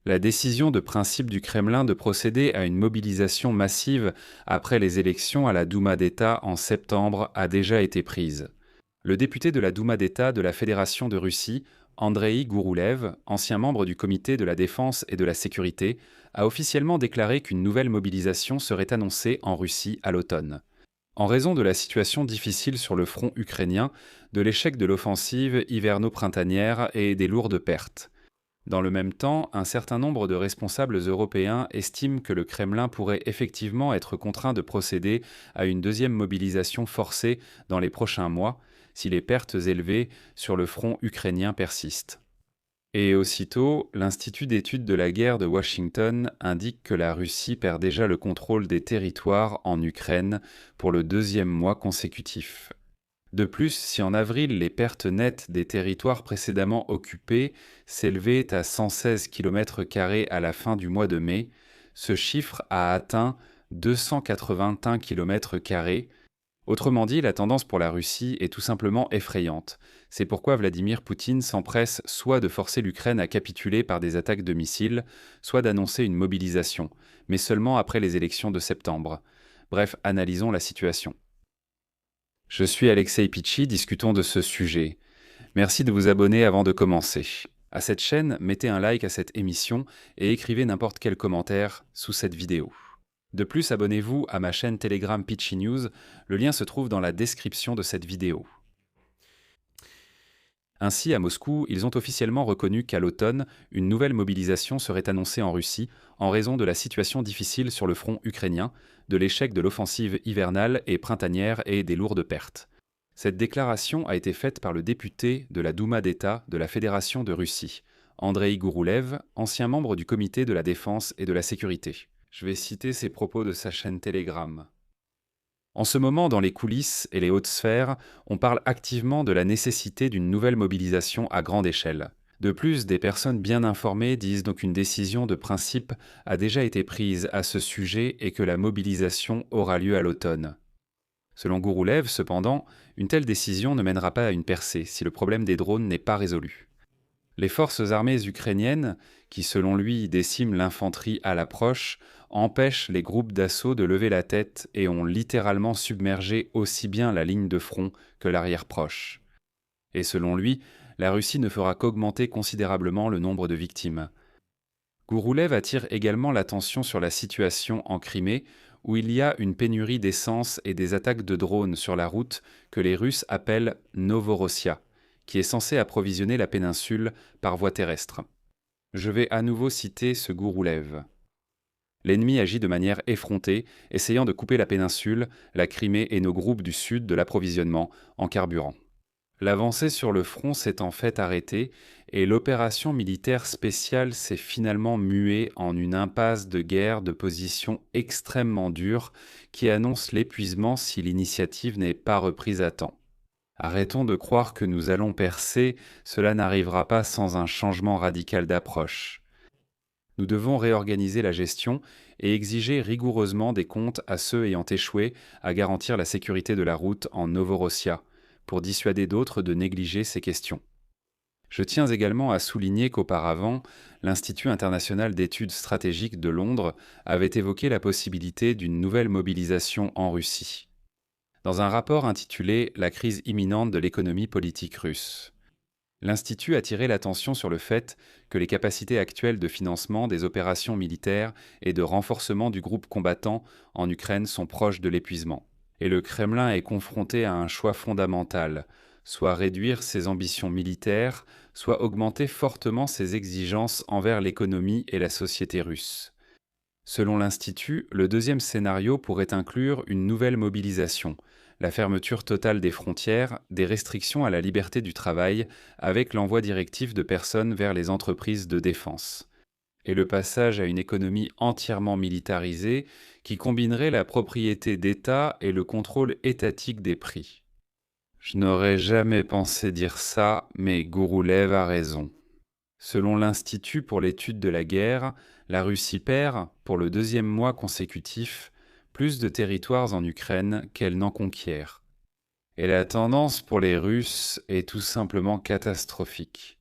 La décision de principe du Kremlin de procéder à une mobilisation massive après les élections à la Douma d'État en septembre a déjà été prise. Le député de la Douma d'État de la Fédération de Russie, Andrei Gouroulev, ancien membre du Comité de la Défense et de la Sécurité, a officiellement déclaré qu'une nouvelle mobilisation serait annoncée en Russie à l'automne. En raison de la situation difficile sur le front ukrainien, de l'échec de l'offensive hiverno-printanière et des lourdes pertes. Dans le même temps, un certain nombre de responsables européens estiment que le Kremlin pourrait effectivement être contraint de procéder à une deuxième mobilisation forcée dans les prochains mois si les pertes élevées sur le front ukrainien persistent. Et aussitôt, l'Institut d'études de la guerre de Washington indique que la Russie perd déjà le contrôle des territoires en Ukraine pour le deuxième mois consécutif. De plus, si en avril les pertes nettes des territoires précédemment occupés s'élevaient à 116 km² à la fin du mois de mai, ce chiffre a atteint 281 km². Autrement dit, la tendance pour la Russie est tout simplement effrayante. C'est pourquoi Vladimir Poutine s'empresse soit de forcer l'Ukraine à capituler par des attaques de missiles, soit d'annoncer une mobilisation, mais seulement après les élections de septembre. Bref, analysons la situation. Je suis Alexei Pichi, discutons de ce sujet. Merci de vous abonner avant de commencer. À cette chaîne, mettez un like à cette émission et écrivez n'importe quel commentaire sous cette vidéo. De plus, abonnez-vous à ma chaîne Telegram Pichi News, le lien se trouve dans la description de cette vidéo. Ainsi, à Moscou, ils ont officiellement reconnu qu'à l'automne, une nouvelle mobilisation serait annoncée en Russie en raison de la situation difficile sur le front ukrainien, de l'échec de l'offensive hivernale et printanière et des lourdes pertes. Cette déclaration a été faite par le député de la Douma d'État de la Fédération de Russie, Andrei Gouroulev, ancien membre du Comité de la Défense et de la Sécurité. Je vais citer ses propos de sa chaîne Telegram. En ce moment, dans les coulisses et les hautes sphères, on parle activement de la nécessité d'une nouvelle mobilisation à grande échelle. De plus, des personnes bien informées disent donc qu'une décision de principe a déjà été prise à ce sujet et que la mobilisation aura lieu à l'automne. Selon Gouroulev, cependant, une telle décision ne mènera pas à une percée si le problème des drones n'est pas résolu. Les forces armées ukrainiennes, qui selon lui déciment l'infanterie à l'approche, empêchent les groupes d'assaut de lever la tête et ont littéralement submergé aussi bien la ligne de front que l'arrière proche. Et selon lui, la Russie ne fera qu'augmenter considérablement le nombre de victimes. Gouroulev attire également l'attention sur la situation en Crimée, où il y a une pénurie d'essence et des attaques de drones sur la route que les Russes appellent Novorossia, qui est censé approvisionner la péninsule par voie terrestre. Je vais à nouveau citer ce Gouroulev. L'ennemi agit de manière effrontée, essayant de couper la péninsule, la Crimée et nos groupes du sud de l'approvisionnement en carburant. L'avancée sur le front s'est en fait arrêtée et l'opération militaire spéciale s'est finalement muée en une impasse de guerre de position extrêmement dure qui annonce l'épuisement si l'initiative n'est pas reprise à temps. Arrêtons de croire que nous allons percer, cela n'arrivera pas sans un changement radical d'approche. Nous devons réorganiser la gestion et exiger rigoureusement des comptes à ceux ayant échoué à garantir la sécurité de la route en Novorossia, pour dissuader d'autres de négliger ces questions. Je tiens également à souligner qu'auparavant, l'Institut international d'études stratégiques de Londres avait évoqué la possibilité d'une nouvelle mobilisation en Russie. Dans un rapport intitulé « La crise imminente de l'économie politique russe », l'Institut a tiré l'attention sur le fait que les capacités actuelles de financement des opérations militaires et de renforcement du groupe combattant en Ukraine sont proches de l'épuisement. Et le Kremlin est confronté à un choix fondamental, soit réduire ses ambitions militaires, soit augmenter fortement ses exigences envers l'économie et la société russe. Selon l'Institut, le deuxième scénario pourrait inclure une nouvelle mobilisation, la fermeture totale des frontières, des restrictions à la liberté du travail, avec l'envoi directif de personnes vers les entreprises de défense, et le passage à une économie entièrement militarisée qui combinerait la propriété d'État et le contrôle étatique des prix. Je n'aurais jamais pensé dire ça, mais Gouroulev a raison. Selon l'Institut pour l'étude de la guerre, la Russie perd, pour le deuxième mois consécutif, plus de territoires en Ukraine qu'elle n'en conquiert. Et la tendance pour les Russes est tout simplement catastrophique.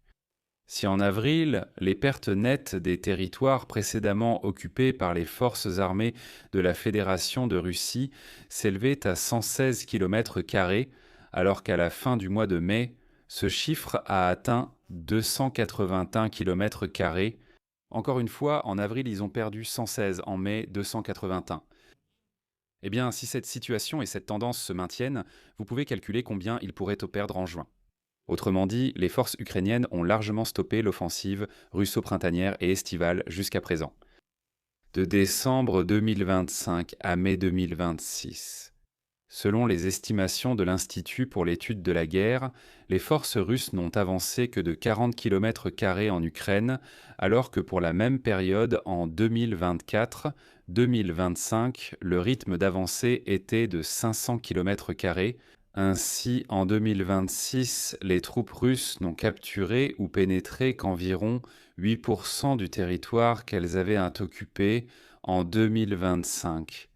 Si en avril, les pertes nettes des territoires précédemment occupés par les forces armées de la Fédération de Russie s'élevaient à 116 km², alors qu'à la fin du mois de mai, ce chiffre a atteint 281 km². Encore une fois, en avril, ils ont perdu 116, en mai, 281. Eh bien, si cette situation et cette tendance se maintiennent, vous pouvez calculer combien ils pourraient perdre en juin. Autrement dit, les forces ukrainiennes ont largement stoppé l'offensive russo-printanière et estivale jusqu'à présent. De décembre 2025 à mai 2026. Selon les estimations de l'Institut pour l'étude de la guerre, les forces russes n'ont avancé que de 40 km² en Ukraine, alors que pour la même période en 2024-2025, le rythme d'avancée était de 500 km². Ainsi, en 2026, les troupes russes n'ont capturé ou pénétré qu'environ 8% du territoire qu'elles avaient occupé en 2025.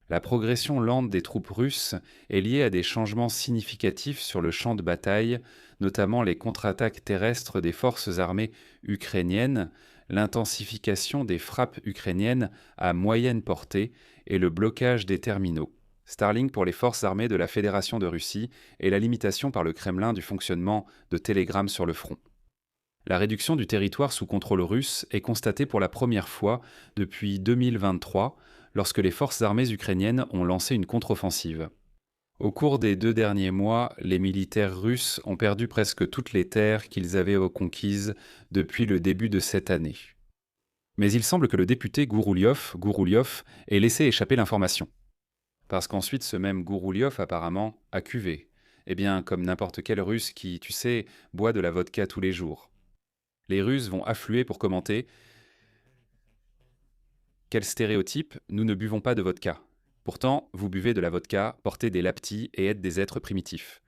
La progression lente des troupes russes est liée à des changements significatifs sur le champ de bataille, notamment les contre-attaques terrestres des forces armées ukrainiennes, l'intensification des frappes ukrainiennes à moyenne portée et le blocage des terminaux. Starlink pour les forces armées de la Fédération de Russie et la limitation par le Kremlin du fonctionnement de télégrammes sur le front. La réduction du territoire sous contrôle russe est constatée pour la première fois depuis 2023, lorsque les forces armées ukrainiennes ont lancé une contre-offensive. Au cours des 2 derniers mois, les militaires russes ont perdu presque toutes les terres qu'ils avaient conquises depuis le début de cette année. Mais il semble que le député Gourouliov ait laissé échapper l'information. Parce qu'ensuite, ce même Gourouliov, apparemment, a cuvé. Eh bien, comme n'importe quel Russe qui, tu sais, boit de la vodka tous les jours. Les Russes vont affluer pour commenter « Quel stéréotype, nous ne buvons pas de vodka. Pourtant, vous buvez de la vodka, portez des laptis et êtes des êtres primitifs. »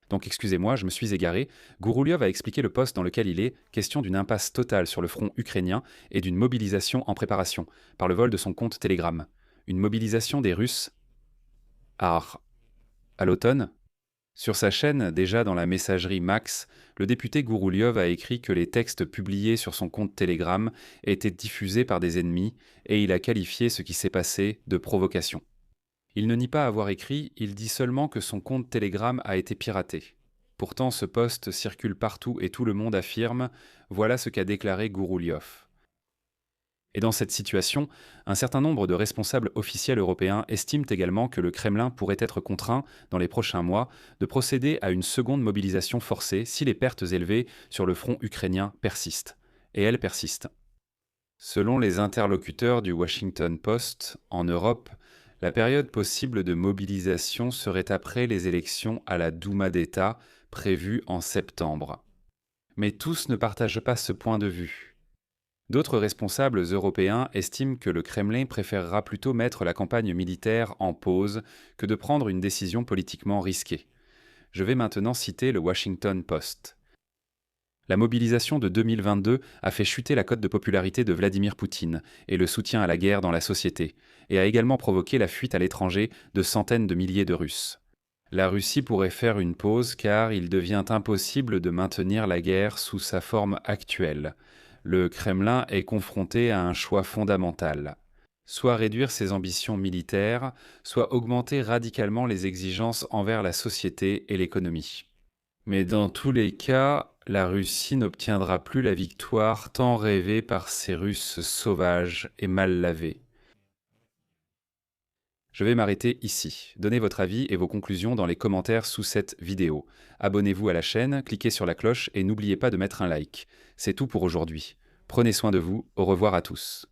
Donc excusez-moi, je me suis égaré. Gourouliov a expliqué le poste dans lequel il est question d'une impasse totale sur le front ukrainien et d'une mobilisation en préparation, par le vol de son compte Telegram. Une mobilisation des Russes à l'automne. Sur sa chaîne, déjà dans la messagerie Max, le député Gourouliov a écrit que les textes publiés sur son compte Telegram étaient diffusés par des ennemis et il a qualifié ce qui s'est passé de provocation. Il ne nie pas avoir écrit, il dit seulement que son compte Telegram a été piraté. Pourtant, ce post circule partout et tout le monde affirme « Voilà ce qu'a déclaré Gourouliov ». Et dans cette situation, un certain nombre de responsables officiels européens estiment également que le Kremlin pourrait être contraint, dans les prochains mois, de procéder à une seconde mobilisation forcée si les pertes élevées sur le front ukrainien persistent. Et elles persistent. Selon les interlocuteurs du Washington Post, en Europe, la période possible de mobilisation serait après les élections à la Douma d'État prévues en septembre. Mais tous ne partagent pas ce point de vue. D'autres responsables européens estiment que le Kremlin préférera plutôt mettre la campagne militaire en pause que de prendre une décision politiquement risquée. Je vais maintenant citer le Washington Post. La mobilisation de 2022 a fait chuter la cote de popularité de Vladimir Poutine et le soutien à la guerre dans la société, et a également provoqué la fuite à l'étranger de centaines de milliers de Russes. La Russie pourrait faire une pause car il devient impossible de maintenir la guerre sous sa forme actuelle. Le Kremlin est confronté à un choix fondamental. Soit réduire ses ambitions militaires, soit augmenter radicalement les exigences envers la société et l'économie. Mais dans tous les cas, la Russie n'obtiendra plus la victoire tant rêvée par ces Russes sauvages et mal lavés. Je vais m'arrêter ici. Donnez votre avis et vos conclusions dans les commentaires sous cette vidéo. Abonnez-vous à la chaîne, cliquez sur la cloche et n'oubliez pas de mettre un like. C'est tout pour aujourd'hui. Prenez soin de vous, au revoir à tous.